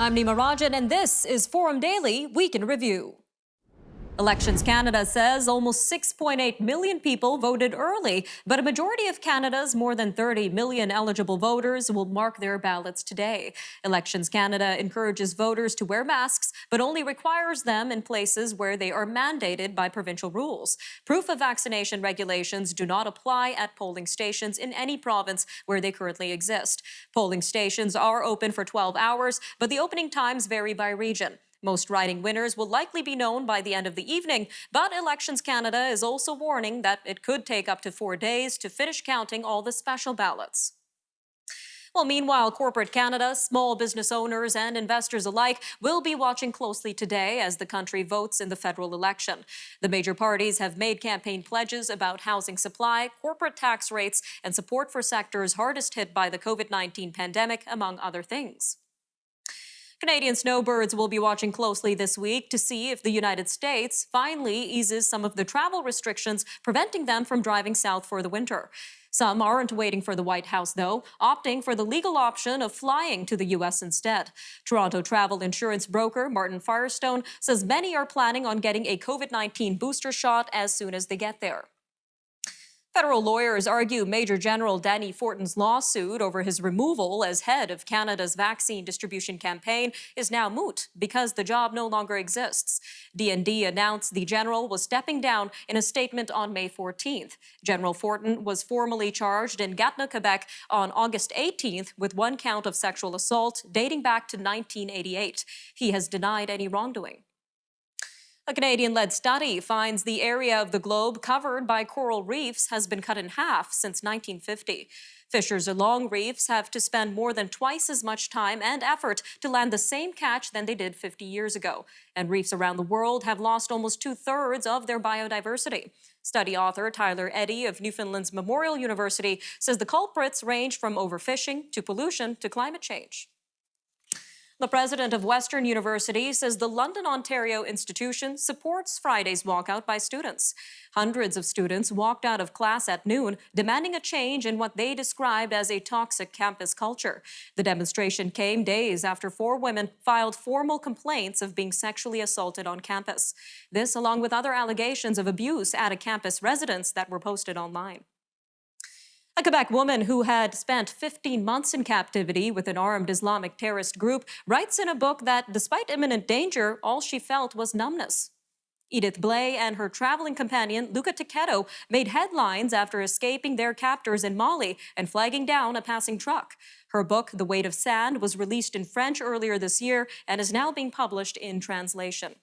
I'm Nima Rajan, and this is Forum Daily Week in Review. Elections Canada says almost 6.8 million people voted early, but a majority of Canada's more than 30 million eligible voters will mark their ballots today. Elections Canada encourages voters to wear masks, but only requires them in places where they are mandated by provincial rules. Proof of vaccination regulations do not apply at polling stations in any province where they currently exist. Polling stations are open for 12 hours, but the opening times vary by region. Most riding winners will likely be known by the end of the evening, but Elections Canada is also warning that it could take up to 4 days to finish counting all the special ballots. Well, meanwhile, corporate Canada, small business owners and investors alike will be watching closely today as the country votes in the federal election. The major parties have made campaign pledges about housing supply, corporate tax rates, and support for sectors hardest hit by the COVID-19 pandemic, among other things. Canadian snowbirds will be watching closely this week to see if the United States finally eases some of the travel restrictions preventing them from driving south for the winter. Some aren't waiting for the White House, though, opting for the legal option of flying to the U.S. instead. Toronto travel insurance broker Martin Firestone says many are planning on getting a COVID-19 booster shot as soon as they get there. Federal lawyers argue Major General DANY lawsuit over his removal as head of Canada's vaccine distribution campaign is now moot because the job no longer exists. D&D announced the general was stepping down in a statement on May 14th. General Fortin was formally charged in Gatineau, Quebec on August 18th with one count of sexual assault dating back to 1988. He has denied any wrongdoing. A Canadian-led study finds the area of the globe covered by coral reefs has been cut in half since 1950. Fishers along reefs have to spend more than twice as much time and effort to land the same catch than they did 50 years ago. And reefs around the world have lost almost 2/3 of their biodiversity. Study author Tyler Eddy of Newfoundland's Memorial University says the culprits range from overfishing to pollution to climate change. The president of Western University says the London, Ontario institution supports Friday's walkout by students. Hundreds of students walked out of class at noon, demanding a change in what they described as a toxic campus culture. The demonstration came days after 4 women filed formal complaints of being sexually assaulted on campus. This, along with other allegations of abuse at a campus residence that were posted online. A Quebec woman who had spent 15 months in captivity with an armed Islamic terrorist group writes in a book that, despite imminent danger, all she felt was numbness. Edith Blay and her traveling companion, Luca Tiquetto, made headlines after escaping their captors in Mali and flagging down a passing truck. Her book, The Weight of Sand, was released in French earlier this year and is now being published in translation.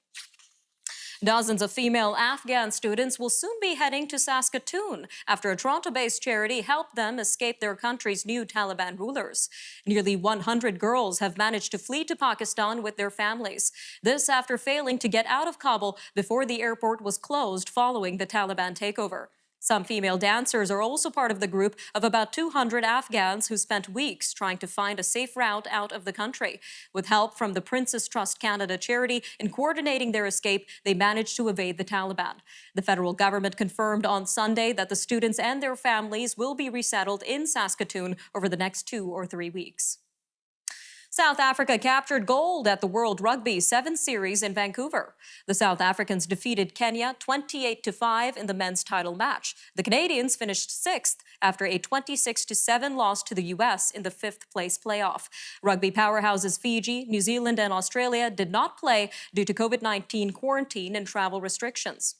Dozens of female Afghan students will soon be heading to Saskatoon after a Toronto-based charity helped them escape their country's new Taliban rulers. Nearly 100 girls have managed to flee to Pakistan with their families. This after failing to get out of Kabul before the airport was closed following the Taliban takeover. Some female dancers are also part of the group of about 200 Afghans who spent weeks trying to find a safe route out of the country. With help from the Prince's Trust Canada charity in coordinating their escape, they managed to evade the Taliban. The federal government confirmed on Sunday that the students and their families will be resettled in Saskatoon over the next 2 or 3 weeks. South Africa captured gold at the World Rugby 7 Series in Vancouver. The South Africans defeated Kenya 28-5 in the men's title match. The Canadians finished 6th after a 26-7 loss to the U.S. in the 5th place playoff. Rugby powerhouses Fiji, New Zealand, and Australia did not play due to COVID-19 quarantine and travel restrictions.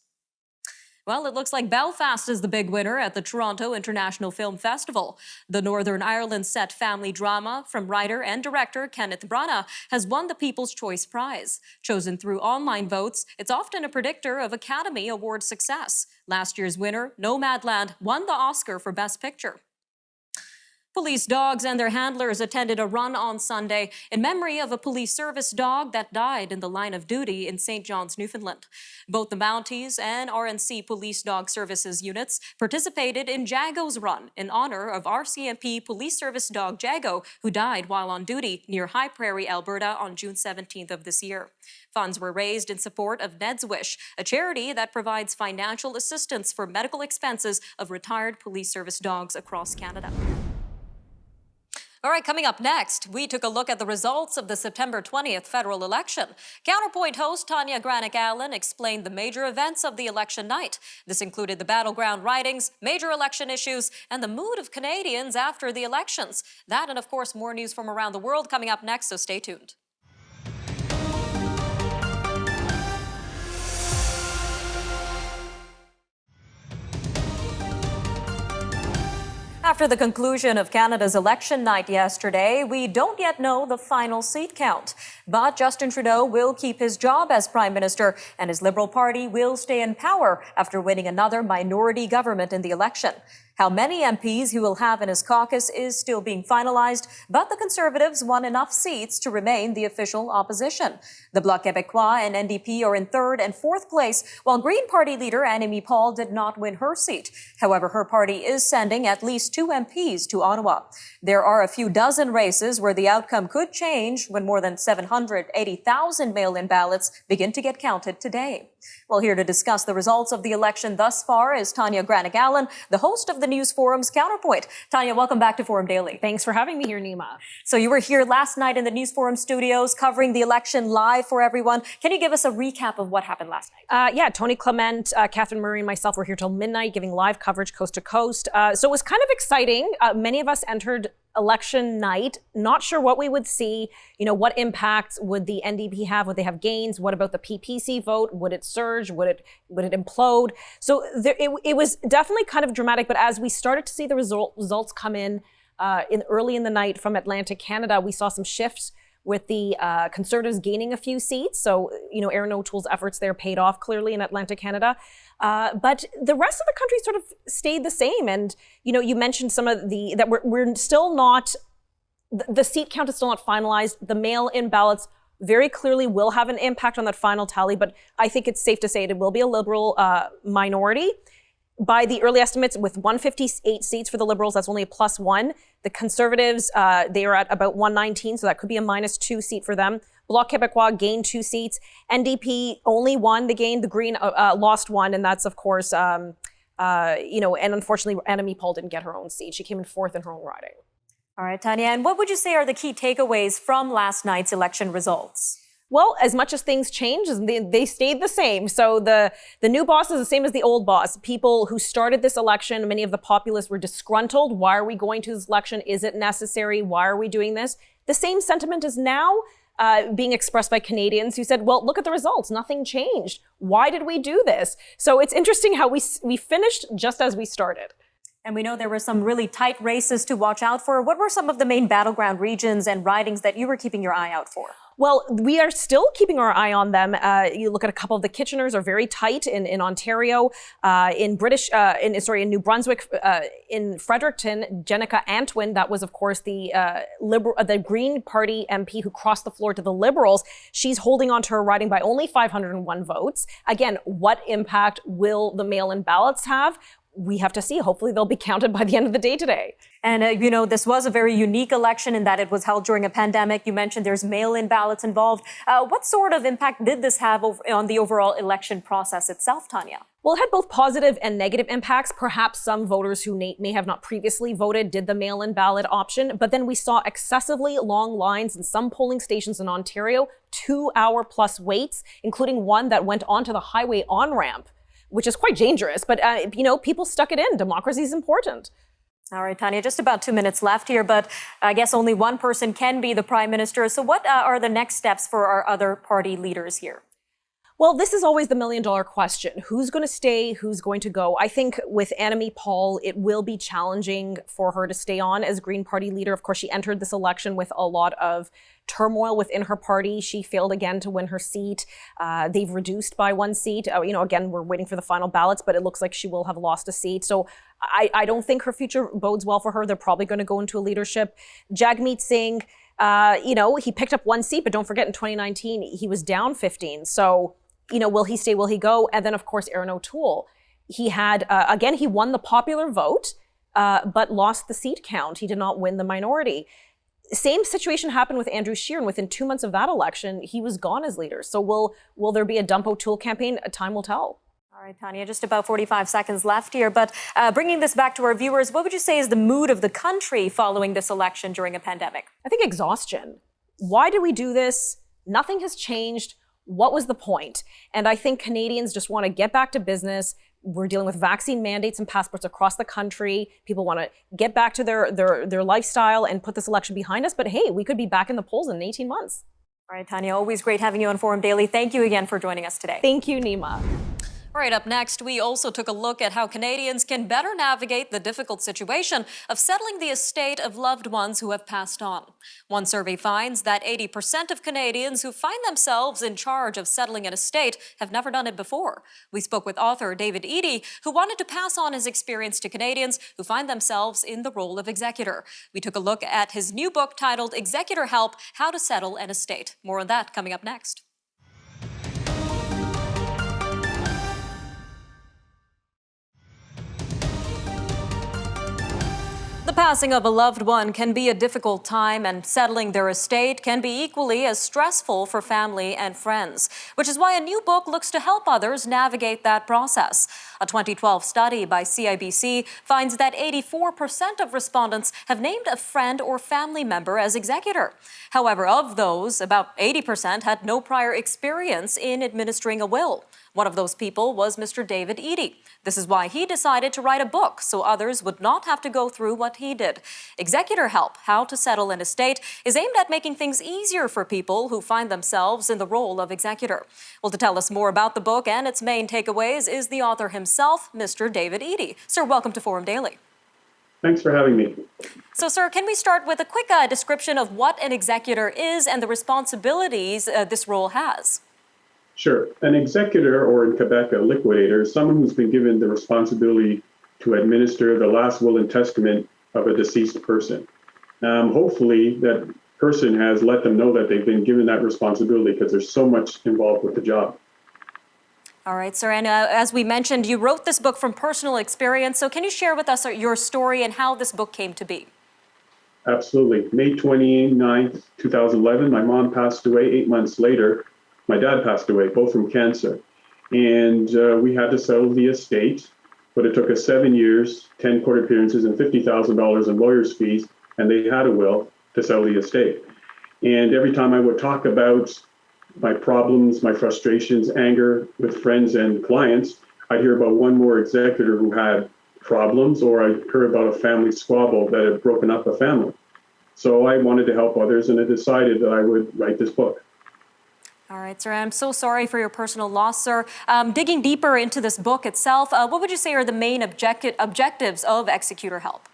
Well, it looks like Belfast is the big winner at the Toronto International Film Festival. The Northern Ireland-set family drama from writer and director Kenneth Branagh has won the People's Choice Prize. Chosen through online votes, it's often a predictor of Academy Award success. Last year's winner, Nomadland, won the Oscar for Best Picture. Police dogs and their handlers attended a run on Sunday in memory of a police service dog that died in the line of duty in St. John's, Newfoundland. Both the Mounties and RNC Police Dog Services units participated in JAGO'S run in honor of RCMP Police Service dog Jago, who died while on duty near High Prairie, Alberta on June 17th of this year. Funds were raised in support of Ned's Wish, a charity that provides financial assistance for medical expenses of retired police service dogs across Canada. All right, coming up next, we took a look at the results of the September 20th federal election. Counterpoint host Tanya Granick-Allen explained the major events of the election night. This included the battleground ridings, major election issues, and the mood of Canadians after the elections. That and, of course, more news from around the world coming up next, so stay tuned. After the conclusion of Canada's election night yesterday, we don't yet know the final seat count. But Justin Trudeau will keep his job as Prime Minister, and his Liberal Party will stay in power after winning another minority government in the election. How many MPs he will have in his caucus is still being finalized, but the Conservatives won enough seats to remain the official opposition. The Bloc Québécois and NDP are in third and fourth place, while Green Party leader Annamie Paul did not win her seat. However, her party is sending at least 2 MPs to Ottawa. There are a few dozen races where the outcome could change when more than 780,000 mail-in ballots begin to get counted today. Well, here to discuss the results of the election thus far is Tanya Granick-Allen, the host of the News Forum's Counterpoint. Tanya, welcome back to Forum Daily. Thanks for having me here, Nima. So you were here last night in the News Forum studios covering the election live for everyone. Can you give us a recap of what happened last night? Yeah, Tony Clement, Catherine Murray, and myself were here till midnight giving live coverage coast to coast. So it was kind of exciting. Many of us entered election night, not sure what we would see. You know, what impacts would the NDP have? Would they have gains? What about the PPC vote? Would it surge? Would it implode? So it was definitely kind of dramatic. But as we started to see the results come in early in the night from Atlantic Canada, we saw some shifts with the Conservatives gaining a few seats. So, you know, Erin O'Toole's efforts there paid off clearly in Atlantic Canada. But the rest of the country sort of stayed the same. And, you know, you mentioned some of that we're still not, the seat count is still not finalized. The mail-in ballots very clearly will have an impact on that final tally. But I think it's safe to say it will be a Liberal minority. By the early estimates, with 158 seats for the Liberals, that's only a +1. The Conservatives, they are at about 119, so that could be a -2 seat for them. Bloc Québécois gained 2 seats. NDP only 1. They gained. The Green lost 1, and that's, of course, you know, and unfortunately, Annamie Paul didn't get her own seat. She came in 4th in her own riding. All right, Tanya, and what would you say are the key takeaways from last night's election results? Well, as much as things changed, they stayed the same. So the new boss is the same as the old boss. People who started this election, many of the populists were disgruntled. Why are we going to this election? Is it necessary? Why are we doing this? The same sentiment is now being expressed by Canadians who said, well, look at the results. Nothing changed. Why did we do this? So it's interesting how we finished just as we started. And we know there were some really tight races to watch out for. What were some of the main battleground regions and ridings that you were keeping your eye out for? Well, we are still keeping our eye on them. You look at a couple of the Kitcheners are very tight in Ontario, in New Brunswick, in Fredericton, Jenica Antwin, that was of course the Green Party MP who crossed the floor to the Liberals. She's holding on to her riding by only 501 votes. Again, what impact will the mail-in ballots have? We have to see. Hopefully they'll be counted by the end of the day today. And, you know, this was a very unique election in that it was held during a pandemic. You mentioned there's mail-in ballots involved. What sort of impact did this have on the overall election process itself, Tanya? Well, it had both positive and negative impacts. Perhaps some voters who may have not previously voted did the mail-in ballot option, but then we saw excessively long lines in some polling stations in Ontario, 2-hour-plus waits, including one that went onto the highway on-ramp, which is quite dangerous. But, you know, people stuck it in. Democracy is important. All right, Tanya, just about 2 minutes left here, but I guess only one person can be the Prime Minister. So what are the next steps for our other party leaders here? Well, this is always the million-dollar question. Who's going to stay? Who's going to go? I think with Annamie Paul, it will be challenging for her to stay on as Green Party leader. Of course, she entered this election with a lot of turmoil within her party. She failed again to win her seat. They've reduced by 1 seat. You know, again, we're waiting for the final ballots, but it looks like she will have lost a seat. So I don't think her future bodes well for her. They're probably going to go into a leadership. Jagmeet Singh, you know, he picked up 1 seat, but don't forget in 2019, he was down 15. So, you know, will he stay? Will he go? And then, of course, Erin O'Toole. He had, again, he won the popular vote, but lost the seat count. He did not win the minority. Same situation happened with Andrew Scheer, and within 2 months of that election, he was gone as leader. So will there be a Dump O'Toole campaign? Time will tell. All right, Tanya, just about 45 seconds left here, but bringing this back to our viewers, what would you say is the mood of the country following this election during a pandemic? I think exhaustion. Why did we do this? Nothing has changed. What was the point? And I think Canadians just want to get back to business. We're dealing with vaccine mandates and passports across the country. People want to get back to their lifestyle and put this election behind us. But hey, we could be back in the polls in 18 months. All right, Tanya, always great having you on Forum Daily. Thank you again for joining us today. Thank you, Nima. All right, up next, we also took a look at how Canadians can better navigate the difficult situation of settling the estate of loved ones who have passed on. One survey finds that 80% of Canadians who find themselves in charge of settling an estate have never done it before. We spoke with author David Eady, who wanted to pass on his experience to Canadians who find themselves in the role of executor. We took a look at his new book titled Executor Help: How to Settle an Estate. More on that coming up next. The passing of a loved one can be a difficult time, and settling their estate can be equally as stressful for family and friends, which is why a new book looks to help others navigate that process. A 2012 study by CIBC finds that 84% of respondents have named a friend or family member as executor. However, of those, about 80% had no prior experience in administering a will. One of those people was Mr. David Eady. This is why he decided to write a book so others would not have to go through what he did. Executor Help: How to Settle an Estate is aimed at making things easier for people who find themselves in the role of executor. Well, to tell us more about the book and its main takeaways is the author himself, Mr. David Eady. Sir, welcome to Forum Daily. Thanks for having me. So, sir, can we start with a quick description of what an executor is and the responsibilities this role has? Sure. An executor, or in Quebec, a liquidator, is someone who's been given the responsibility to administer the last will and testament of a deceased person. Hopefully, that person has let them know that they've been given that responsibility, because there's so much involved with the job. All right, sir. And as we mentioned, you wrote this book from personal experience. So can you share with us your story and how this book came to be? Absolutely. May 29th, 2011, my mom passed away. 8 months later, my dad passed away, both from cancer. And we had to settle the estate, but it took us 7 years, 10 court appearances, and $50,000 in lawyers' fees, and they had a will to settle the estate. And every time I would talk about my problems, my frustrations, anger with friends and clients, I'd hear about one more executor who had problems, or I heard about a family squabble that had broken up a family. So I wanted to help others, and I decided that I would write this book. All right, sir. I'm so sorry for your personal loss, sir. Digging deeper into this book itself, what would you say are the main objectives of Executor Help?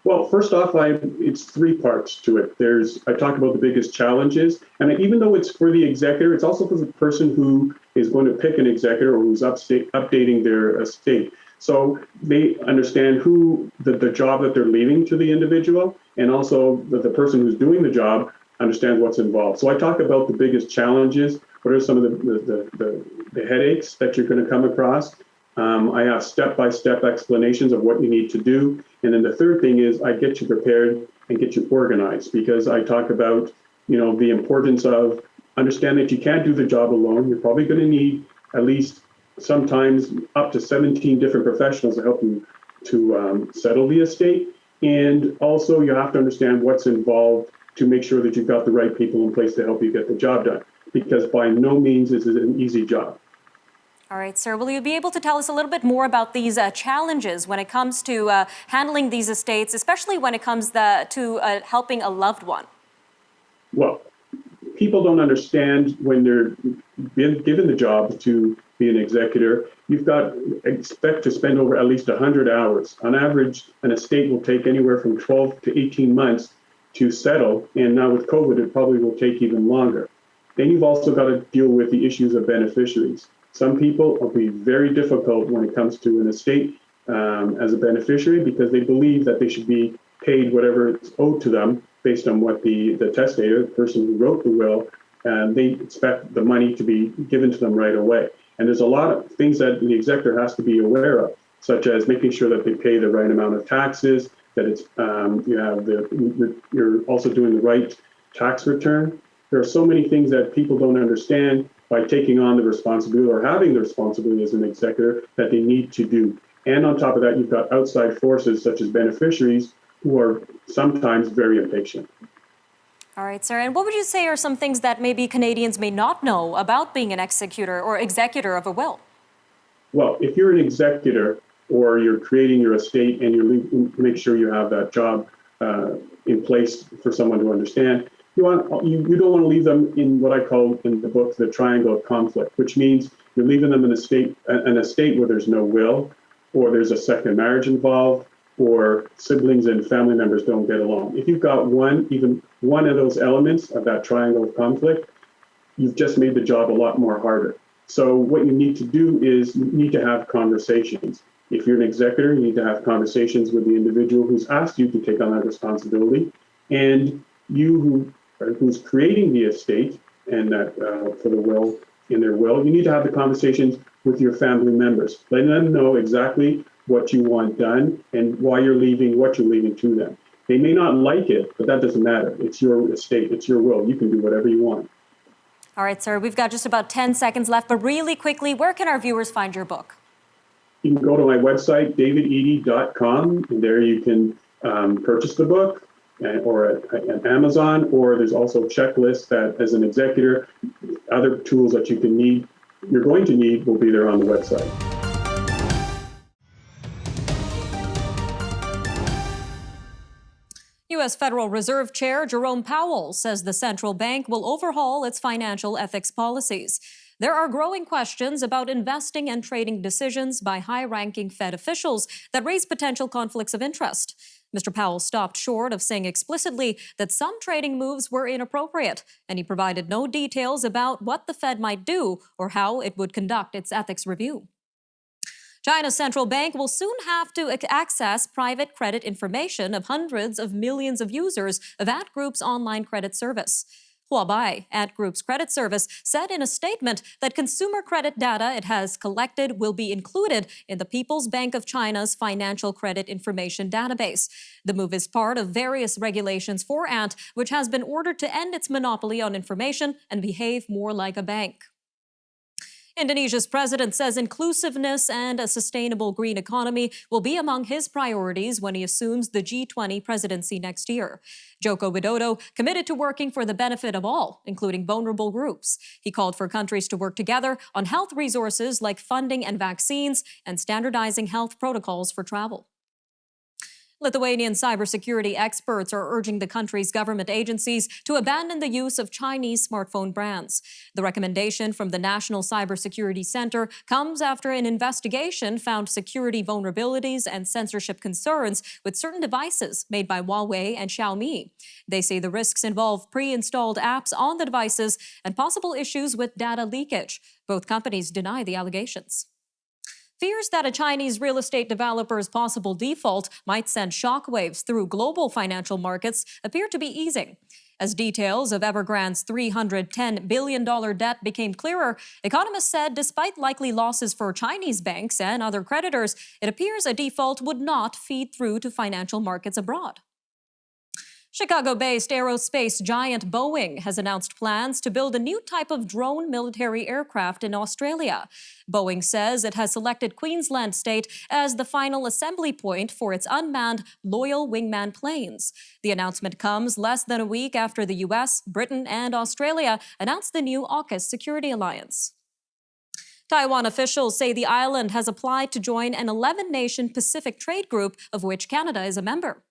Well, first off, it's three parts to it. I talk about the biggest challenges, and even though it's for the executor, it's also for the person who is going to pick an executor or who's updating their estate. So they understand who the job that they're leaving to the individual, and also the person who's doing the job understands what's involved. So I talk about the biggest challenges. What are some of the headaches that you're going to come across? I have step-by-step explanations of what you need to do. And then the third thing is I get you prepared and get you organized, because I talk about, the importance of understand that you can't do the job alone. You're probably going to need at least sometimes up to 17 different professionals to help you to settle the estate. And also you have to understand what's involved to make sure that you've got the right people in place to help you get the job done, because by no means is it an easy job. All right, sir. Will you be able to tell us a little bit more about these challenges when it comes to handling these estates, especially when it comes to helping a loved one? Well, people don't understand when they're given the job to be an executor, expect to spend over at least 100 hours. On average, an estate will take anywhere from 12 to 18 months to settle, and now with COVID, it probably will take even longer. Then you've also got to deal with the issues of beneficiaries. Some people will be very difficult when it comes to an estate as a beneficiary, because they believe that they should be paid whatever is owed to them based on what the testator, the person who wrote the will, they expect the money to be given to them right away. And there's a lot of things that the executor has to be aware of, such as making sure that they pay the right amount of taxes, that it's you're also doing the right tax return. There are so many things that people don't understand, by taking on the responsibility or having the responsibility as an executor that they need to do. And on top of that, you've got outside forces such as beneficiaries who are sometimes very impatient. All right, sir. And what would you say are some things that maybe Canadians may not know about being an executor or executor of a will? Well, if you're an executor or you're creating your estate and you make sure you have that job in place for someone to understand, you don't want to leave them in what I call in the book the triangle of conflict, which means you're leaving them in an estate where there's no will, or there's a second marriage involved, or siblings and family members don't get along. If you've got even one of those elements of that triangle of conflict, you've just made the job a lot more harder. So what you need to do is you need to have conversations. If you're an executor, you need to have conversations with the individual who's asked you to take on that responsibility, and who's creating the estate and that for the will, in their will, you need to have the conversations with your family members, letting them know exactly what you want done and why you're leaving, what you're leaving to them. They may not like it, but that doesn't matter. It's your estate, it's your will. You can do whatever you want. All right, sir, we've got just about 10 seconds left, but really quickly, where can our viewers find your book? You can go to my website, davidedey.com, and there you can purchase the book, or at Amazon, or there's also checklists that, as an executor, other tools that you're going to need will be there on the website. U.S. Federal Reserve Chair Jerome Powell says the central bank will overhaul its financial ethics policies. There are growing questions about investing and trading decisions by high-ranking Fed officials that raise potential conflicts of interest. Mr. Powell stopped short of saying explicitly that some trading moves were inappropriate, and he provided no details about what the Fed might do or how it would conduct its ethics review. China's central bank will soon have to access private credit information of hundreds of millions of users of Ant Group's online credit service. Huobai, Ant Group's credit service, said in a statement that consumer credit data it has collected will be included in the People's Bank of China's financial credit information database. The move is part of various regulations for Ant, which has been ordered to end its monopoly on information and behave more like a bank. Indonesia's president says inclusiveness and a sustainable green economy will be among his priorities when he assumes the G20 presidency next year. Joko Widodo committed to working for the benefit of all, including vulnerable groups. He called for countries to work together on health resources like funding and vaccines and standardizing health protocols for travel. Lithuanian cybersecurity experts are urging the country's government agencies to abandon the use of Chinese smartphone brands. The recommendation from the National Cybersecurity Center comes after an investigation found security vulnerabilities and censorship concerns with certain devices made by Huawei and Xiaomi. They say the risks involve pre-installed apps on the devices and possible issues with data leakage. Both companies deny the allegations. Fears that a Chinese real estate developer's possible default might send shockwaves through global financial markets appear to be easing. As details of Evergrande's $310 billion debt became clearer, economists said despite likely losses for Chinese banks and other creditors, it appears a default would not feed through to financial markets abroad. Chicago-based aerospace giant Boeing has announced plans to build a new type of drone military aircraft in Australia. Boeing says it has selected Queensland State as the final assembly point for its unmanned Loyal Wingman planes. The announcement comes less than a week after the U.S., Britain, and Australia announced the new AUKUS security alliance. Taiwan officials say the island has applied to join an 11-nation Pacific trade group, of which Canada is a member.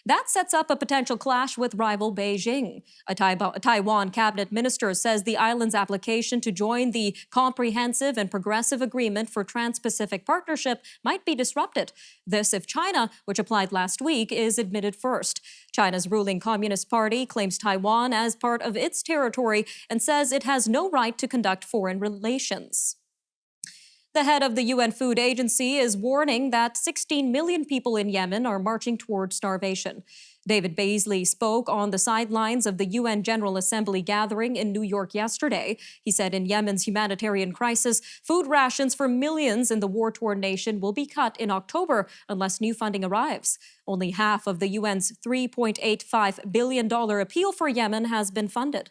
That sets up a potential clash with rival Beijing. A Taiwan cabinet minister says the island's application to join the Comprehensive and Progressive Agreement for Trans-Pacific Partnership might be disrupted. This if China, which applied last week, is admitted first. China's ruling Communist Party claims Taiwan as part of its territory and says it has no right to conduct foreign relations. The head of the UN Food Agency is warning that 16 million people in Yemen are marching toward starvation. David Beasley spoke on the sidelines of the UN General Assembly gathering in New York yesterday. He said in Yemen's humanitarian crisis, food rations for millions in the war-torn nation will be cut in October unless new funding arrives. Only half of the UN's $3.85 billion appeal for Yemen has been funded.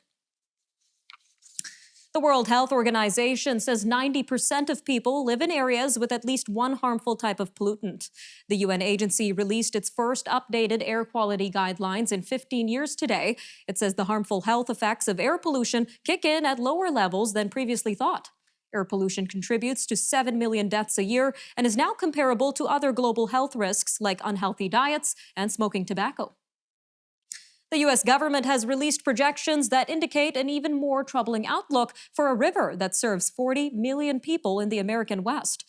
The World Health Organization says 90% of people live in areas with at least one harmful type of pollutant. The UN agency released its first updated air quality guidelines in 15 years today. It says the harmful health effects of air pollution kick in at lower levels than previously thought. Air pollution contributes to 7 million deaths a year and is now comparable to other global health risks like unhealthy diets and smoking tobacco. The U.S. government has released projections that indicate an even more troubling outlook for a river that serves 40 million people in the American West.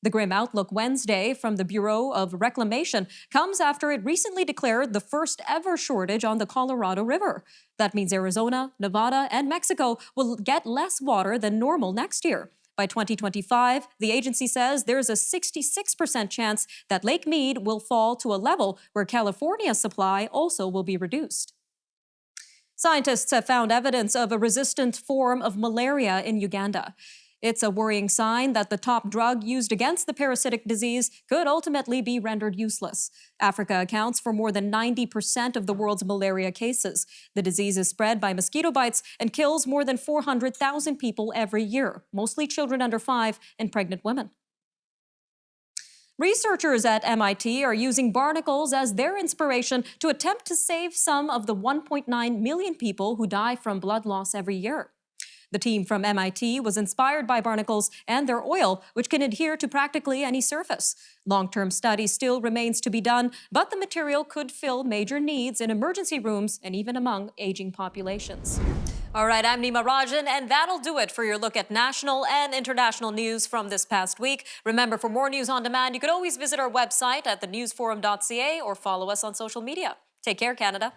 The grim outlook Wednesday from the Bureau of Reclamation comes after it recently declared the first ever shortage on the Colorado River. That means Arizona, Nevada, and Mexico will get less water than normal next year. By 2025, the agency says there's a 66% chance that Lake Mead will fall to a level where California's supply also will be reduced. Scientists have found evidence of a resistant form of malaria in Uganda. It's a worrying sign that the top drug used against the parasitic disease could ultimately be rendered useless. Africa accounts for more than 90% of the world's malaria cases. The disease is spread by mosquito bites and kills more than 400,000 people every year, mostly children under 5 and pregnant women. Researchers at MIT are using barnacles as their inspiration to attempt to save some of the 1.9 million people who die from blood loss every year. The team from MIT was inspired by barnacles and their oil, which can adhere to practically any surface. Long-term study still remains to be done, but the material could fill major needs in emergency rooms and even among aging populations. All right, I'm Nima Rajan, and that'll do it for your look at national and international news from this past week. Remember, for more news on demand, you could always visit our website at thenewsforum.ca or follow us on social media. Take care, Canada.